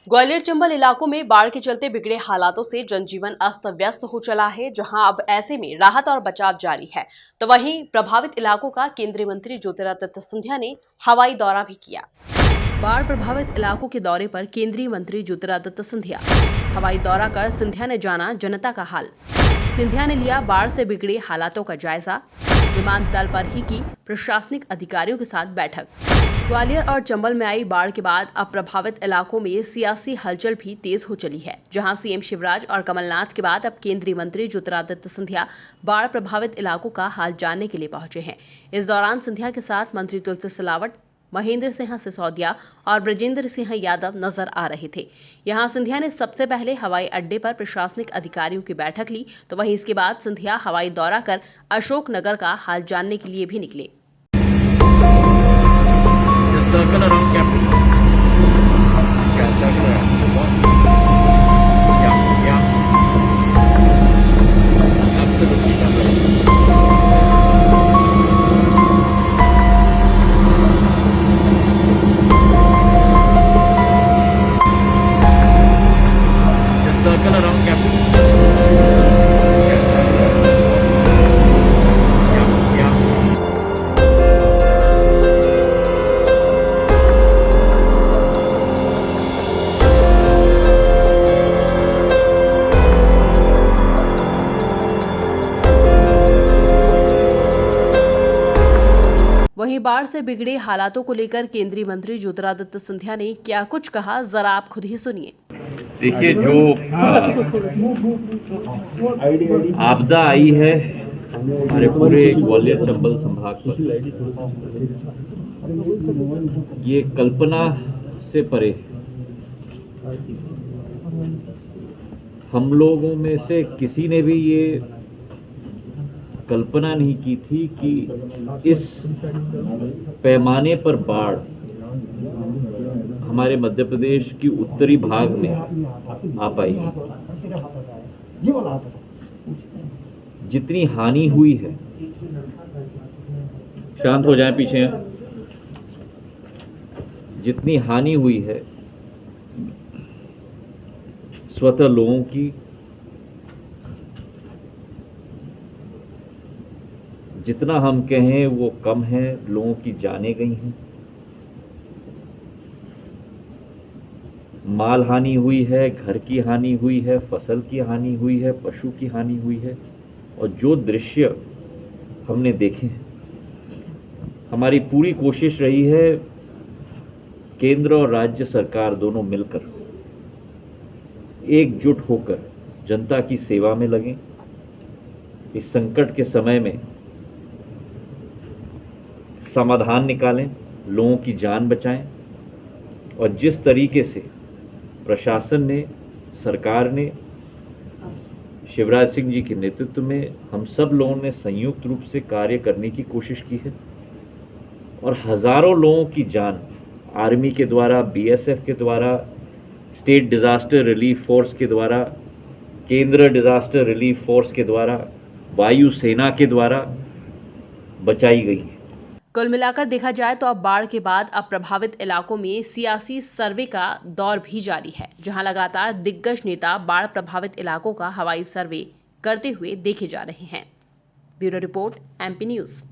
ग्वालियर चंबल इलाकों में बाढ़ के चलते बिगड़े हालातों से जनजीवन अस्त व्यस्त हो चला है, जहां अब ऐसे में राहत और बचाव जारी है। तो वहीं प्रभावित इलाकों का केंद्रीय मंत्री ज्योतिरादित्य सिंधिया ने हवाई दौरा भी किया। बाढ़ प्रभावित इलाकों के दौरे पर केंद्रीय मंत्री ज्योतिरादित्य सिंधिया हवाई दौरा कर सिंधिया ने जाना जनता का हाल। सिंधिया ने लिया बाढ़ से बिगड़े हालातों का जायजा। विमानतल पर ही की प्रशासनिक अधिकारियों के साथ बैठक। ग्वालियर और चंबल में आई बाढ़ के बाद अब प्रभावित इलाकों में सियासी हलचल भी तेज हो चली है, जहां सीएम शिवराज और कमलनाथ के बाद अब केंद्रीय मंत्री ज्योतिरादित्य सिंधिया बाढ़ प्रभावित इलाकों का हाल जानने के लिए पहुंचे हैं। इस दौरान सिंधिया के साथ मंत्री तुलसी सिलावट, महेंद्र सिंह सिसोदिया और ब्रजेंद्र सिंह यादव नजर आ रहे थे। यहां सिंधिया ने सबसे पहले हवाई अड्डे पर प्रशासनिक अधिकारियों की बैठक ली, तो वहीं इसके बाद सिंधिया हवाई दौरा कर अशोकनगर का हाल जानने के लिए भी निकले। वहीं बाढ़ से बिगड़े हालातों को लेकर केंद्रीय मंत्री ज्योतिरादित्य सिंधिया ने क्या कुछ कहा, जरा आप खुद ही सुनिए। देखिए, जो आपदा आई है हमारे पूरे ग्वालियर चंबल संभाग पर, ये कल्पना से परे। हम लोगों में से किसी ने भी ये कल्पना नहीं की थी कि इस पैमाने पर बाढ़ हमारे मध्य प्रदेश की उत्तरी भाग में आ पाएगी। जितनी हानि हुई है, शांत हो जाएं पीछे, जितनी हानि हुई है स्वतः लोगों की, जितना हम कहें वो कम है। लोगों की जानें गई हैं, माल हानि हुई है, घर की हानि हुई है, फसल की हानि हुई है, पशु की हानि हुई है। और जो दृश्य हमने देखे हैं, हमारी पूरी कोशिश रही है केंद्र और राज्य सरकार दोनों मिलकर एकजुट होकर जनता की सेवा में लगें। इस संकट के समय में समाधान निकालें, लोगों की जान बचाएं। और जिस तरीके से प्रशासन ने, सरकार ने, शिवराज सिंह जी के नेतृत्व में हम सब लोगों ने संयुक्त रूप से कार्य करने की कोशिश की है और हजारों लोगों की जान आर्मी के द्वारा, बीएसएफ के द्वारा, स्टेट डिजास्टर रिलीफ फोर्स के द्वारा, केंद्र डिजास्टर रिलीफ फोर्स के द्वारा, वायु सेना के द्वारा बचाई गई है। कुल मिलाकर देखा जाए तो अब बाढ़ के बाद अब प्रभावित इलाकों में सियासी सर्वे का दौर भी जारी है, जहां लगातार दिग्गज नेता बाढ़ प्रभावित इलाकों का हवाई सर्वे करते हुए देखे जा रहे हैं। Bureau report, MP news.